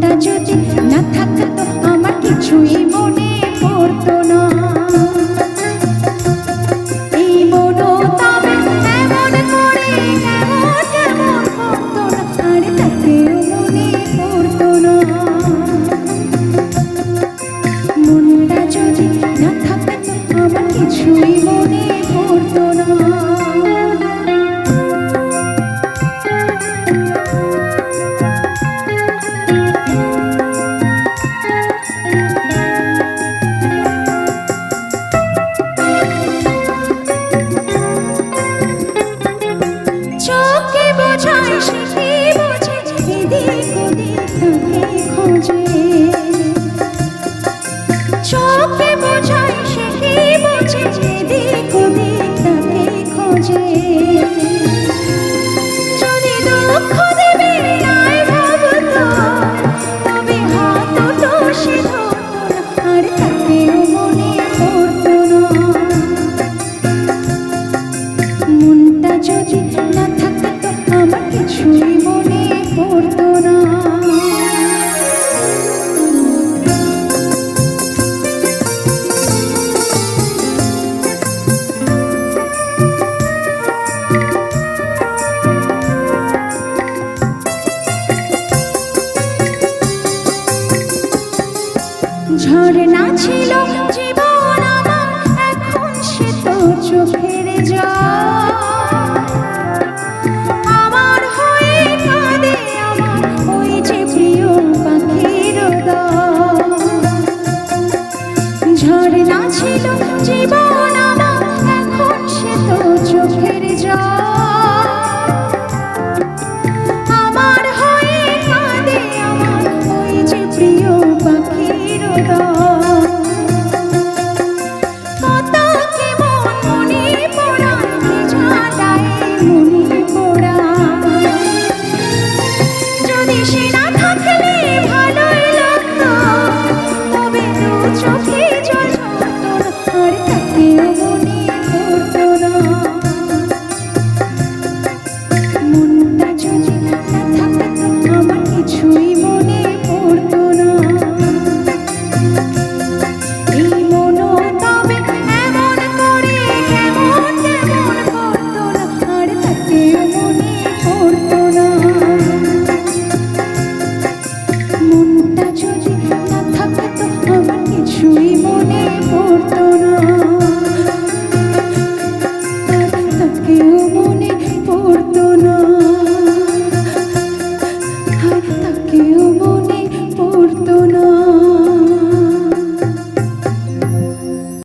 মনটা যদি না থাকতো আমার কিছুই মনে পড়তো না। এই মনও তবে এমন করে কেমন কেমন করতো না, আর তাকেও মনে পড়তো না। মনটা যদি না থাকতো আমার কিছুই মনে পড়তো না। চোখে বোঝায় সে কি বোঝে, এদিক ওদিক তাকে খোঁজে। চোখে বোঝায় সে কি বোঝে, এদিক ওদিক তাকে খোঁজে। যদি দুঃখ দেবে নাই ভাবতো, তবে হাতটা সে ধরতো না, আর তাকেও মনে পড়তো না। মনটা যদি না থাকতো আমার কিছুই মনে পড়তো না। ঝরনা ছিল জীবন আমার, এখন সে তো চোখের জল। আমার হয়ে কাঁদে আমার ওই যে প্রিয় পাখির দল। ঝরনা ছিল জীবন আমার, এখন সে তো চোখের জল। আমার হয়ে কাঁদে আমার ওই যে প্রিয় পাখির দল। কত কেমন মনে পড়ায় ভেজাটাই মনে পড়ায়। যদি সে না থাকলে ভালোই লাগতো, তবে দু চোখে জল ঝরতো না, আর তাকেও মনে পড়তো না। মনটা যদি না থাকতো আমার কিছুই মনে পড়তো না। এই মনও তবে এমন করে কেমন কেমন করতো না, আর তাকেও মনে পড়তো না। মনটা যদি না থাকতো আমার কিছুই মনে পড়তো না, আর তাকেও মনে পড়তো না, আর তাকেও মনে পড়তো না।